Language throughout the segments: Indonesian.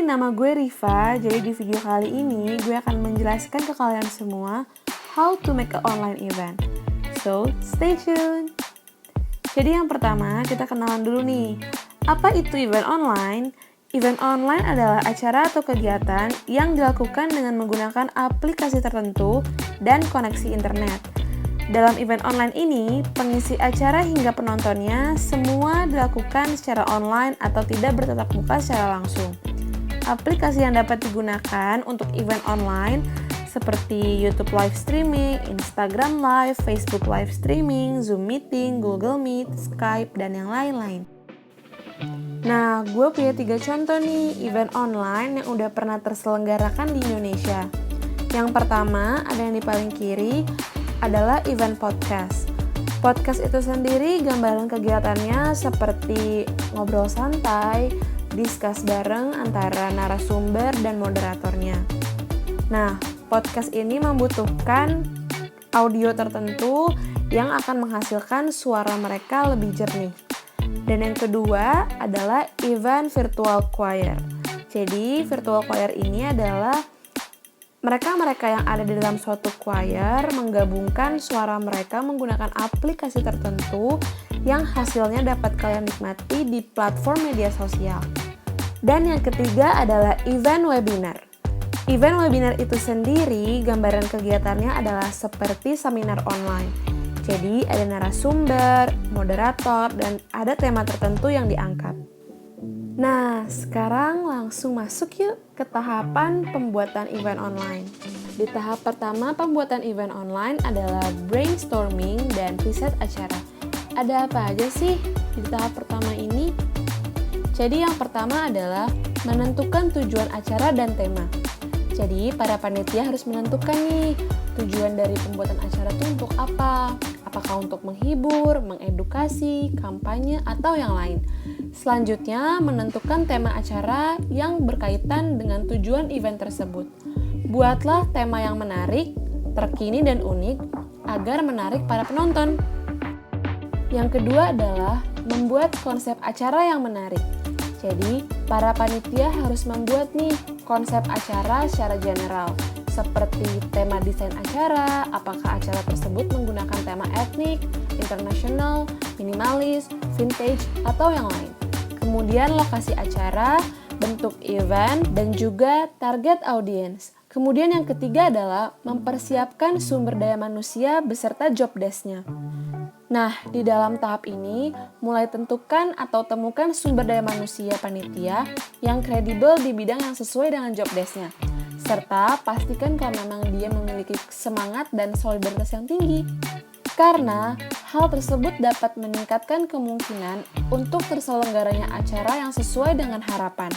nama gue Riva. Jadi di video kali ini gue akan menjelaskan ke kalian semua how to make an online event. So, stay tuned. Jadi yang pertama, kita kenalan dulu nih. Apa itu event online? Event online adalah acara atau kegiatan yang dilakukan dengan menggunakan aplikasi tertentu dan koneksi internet. Dalam event online ini, pengisi acara hingga penontonnya semua dilakukan secara online atau tidak bertatap muka secara langsung. Aplikasi yang dapat digunakan untuk event online seperti YouTube Live Streaming, Instagram Live, Facebook Live Streaming, Zoom Meeting, Google Meet, Skype, dan yang lain-lain. Nah, gue punya 3 contoh nih event online yang udah pernah terselenggarakan di Indonesia. Yang pertama, ada yang di paling kiri, adalah event podcast. Podcast itu sendiri gambaran kegiatannya seperti ngobrol santai, diskus bareng antara narasumber dan moderatornya. Nah, podcast ini membutuhkan audio tertentu yang akan menghasilkan suara mereka lebih jernih. Dan yang kedua adalah event virtual choir. Jadi, virtual choir ini adalah mereka-mereka yang ada di dalam suatu choir menggabungkan suara mereka menggunakan aplikasi tertentu yang hasilnya dapat kalian nikmati di platform media sosial. Dan yang ketiga adalah event webinar. Event webinar itu sendiri gambaran kegiatannya adalah seperti seminar online. Jadi ada narasumber, moderator, dan ada tema tertentu yang diangkat. Nah, sekarang langsung masuk yuk ke tahapan pembuatan event online. Di tahap pertama pembuatan event online adalah brainstorming dan riset acara. Ada apa aja sih di tahap pertama ini? Jadi yang pertama adalah menentukan tujuan acara dan tema. Jadi para panitia harus menentukan nih tujuan dari pembuatan acara itu untuk apa? Apakah untuk menghibur, mengedukasi, kampanye, atau yang lain. Selanjutnya, menentukan tema acara yang berkaitan dengan tujuan event tersebut. Buatlah tema yang menarik, terkini, dan unik agar menarik para penonton. Yang kedua adalah membuat konsep acara yang menarik. Jadi, para panitia harus membuat nih konsep acara secara general, seperti tema desain acara, apakah acara tersebut menggunakan tema etnik, internasional, minimalis, vintage, atau yang lain. Kemudian lokasi acara, bentuk event, dan juga target audience. Kemudian yang ketiga adalah mempersiapkan sumber daya manusia beserta job desk-nya. Nah, di dalam tahap ini, mulai tentukan atau temukan sumber daya manusia panitia yang kredibel di bidang yang sesuai dengan job desk-nya. Serta pastikan kalau memang dia memiliki semangat dan solidaritas yang tinggi. Karena hal tersebut dapat meningkatkan kemungkinan untuk terselenggaranya acara yang sesuai dengan harapan.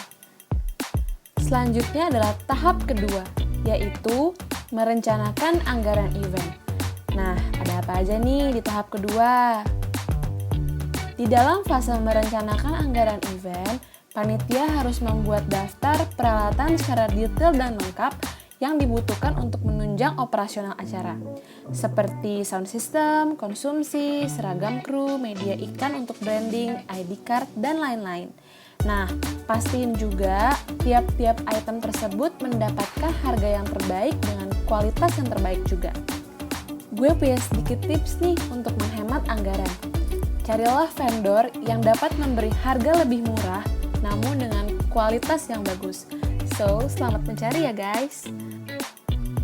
Selanjutnya adalah tahap kedua, yaitu merencanakan anggaran event. Nah, ada apa aja nih di tahap kedua? Di dalam fase merencanakan anggaran event, panitia harus membuat daftar peralatan secara detail dan lengkap yang dibutuhkan untuk menunjang operasional acara, seperti sound system, konsumsi, seragam kru, media iklan untuk branding, ID card, dan lain-lain. Nah, pastiin juga tiap-tiap item tersebut mendapatkan harga yang terbaik dengan kualitas yang terbaik juga. Gue punya sedikit tips nih untuk menghemat anggaran. Carilah vendor yang dapat memberi harga lebih murah namun dengan kualitas yang bagus. So, selamat mencari ya guys.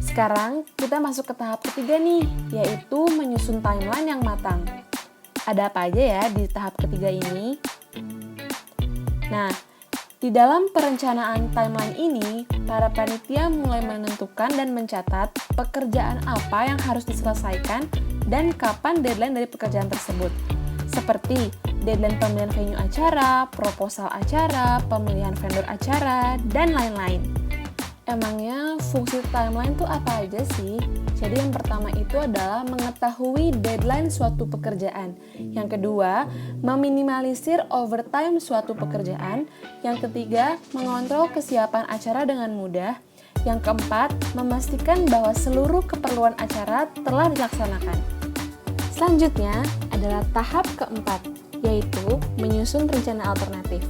Sekarang kita masuk ke tahap ketiga nih, yaitu menyusun timeline yang matang. Ada apa aja ya di tahap ketiga ini? Nah, di dalam perencanaan timeline ini, para panitia mulai menentukan dan mencatat pekerjaan apa yang harus diselesaikan dan kapan deadline dari pekerjaan tersebut. Seperti deadline pemilihan venue acara, proposal acara, pemilihan vendor acara, dan lain-lain. Emangnya fungsi timeline itu apa aja sih? Jadi yang pertama itu adalah mengetahui deadline suatu pekerjaan. Yang kedua, meminimalisir overtime suatu pekerjaan. Yang ketiga, mengontrol kesiapan acara dengan mudah. Yang keempat, memastikan bahwa seluruh keperluan acara telah dilaksanakan. Selanjutnya adalah tahap keempat, yaitu menyusun rencana alternatif.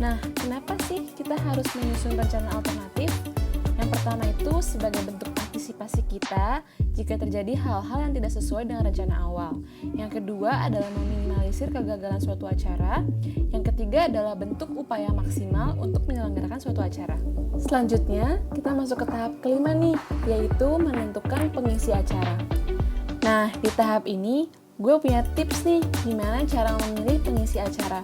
Nah, kenapa sih kita harus menyusun rencana alternatif? Yang pertama itu sebagai bentuk antisipasi kita jika terjadi hal-hal yang tidak sesuai dengan rencana awal. Yang kedua adalah meminimalisir kegagalan suatu acara. Yang ketiga adalah bentuk upaya maksimal untuk menyelenggarakan suatu acara. Selanjutnya, kita masuk ke tahap kelima nih, yaitu menentukan pengisi acara. Nah, di tahap ini, gue punya tips nih gimana cara memilih pengisi acara.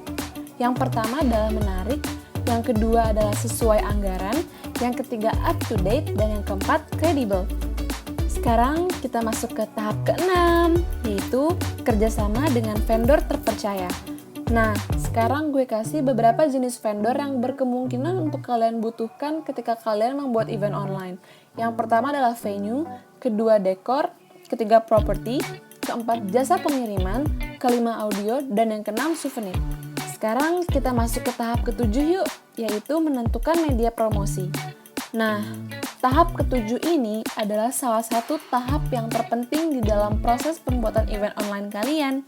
Yang pertama adalah menarik, yang kedua adalah sesuai anggaran, yang ketiga up to date, dan yang keempat kredibel. Sekarang kita masuk ke tahap keenam, yaitu kerjasama dengan vendor terpercaya. Nah, sekarang gue kasih beberapa jenis vendor yang berkemungkinan untuk kalian butuhkan ketika kalian membuat event online. Yang pertama adalah venue, kedua dekor, ketiga properti, keempat jasa pengiriman, kelima audio, dan yang keenam souvenir. Sekarang kita masuk ke tahap ketujuh yuk, yaitu menentukan media promosi. Nah, tahap ketujuh ini adalah salah satu tahap yang terpenting di dalam proses pembuatan event online kalian.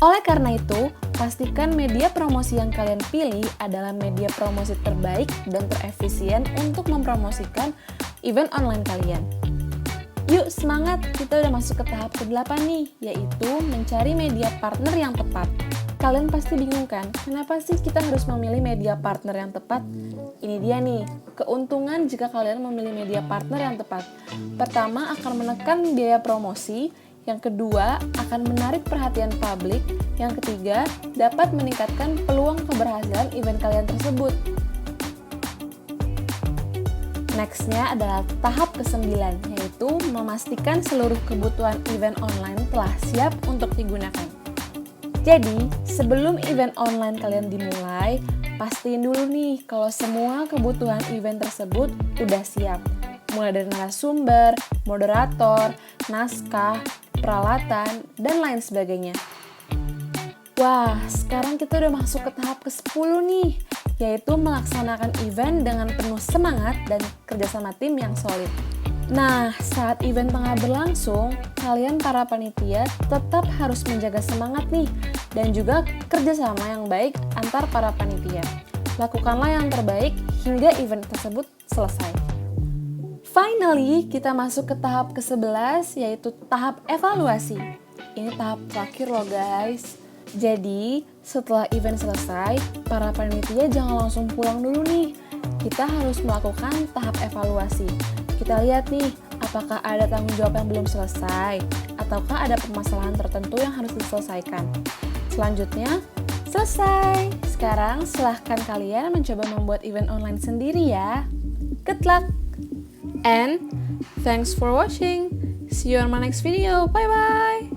Oleh karena itu, pastikan media promosi yang kalian pilih adalah media promosi terbaik dan terefisien untuk mempromosikan event online kalian. Yuk semangat, kita udah masuk ke tahap ke-8 nih, yaitu mencari media partner yang tepat. Kalian pasti bingung kan, kenapa sih kita harus memilih media partner yang tepat? Ini dia nih, keuntungan jika kalian memilih media partner yang tepat. Pertama, akan menekan biaya promosi. Yang kedua, akan menarik perhatian publik. Yang ketiga, dapat meningkatkan peluang keberhasilan event kalian tersebut. Next-nya adalah tahap ke-9, yaitu memastikan seluruh kebutuhan event online telah siap untuk digunakan. Jadi, sebelum event online kalian dimulai, pastiin dulu nih kalau semua kebutuhan event tersebut udah siap. Mulai dari narasumber, moderator, naskah, peralatan, dan lain sebagainya. Wah, sekarang kita udah masuk ke tahap ke-10 nih, yaitu melaksanakan event dengan penuh semangat dan kerjasama tim yang solid. Nah, saat event tengah berlangsung, kalian para panitia tetap harus menjaga semangat nih, dan juga kerjasama yang baik antar para panitia. Lakukanlah yang terbaik hingga event tersebut selesai. Finally, kita masuk ke tahap ke-11, yaitu tahap evaluasi. Ini tahap terakhir loh guys. Jadi, setelah event selesai, para panitia jangan langsung pulang dulu nih. Kita harus melakukan tahap evaluasi. Kita lihat nih, apakah ada tanggung jawab yang belum selesai, ataukah ada permasalahan tertentu yang harus diselesaikan. Selanjutnya, selesai. Sekarang silahkan kalian mencoba membuat event online sendiri ya. Good luck! And thanks for watching. See you on my next video. Bye-bye!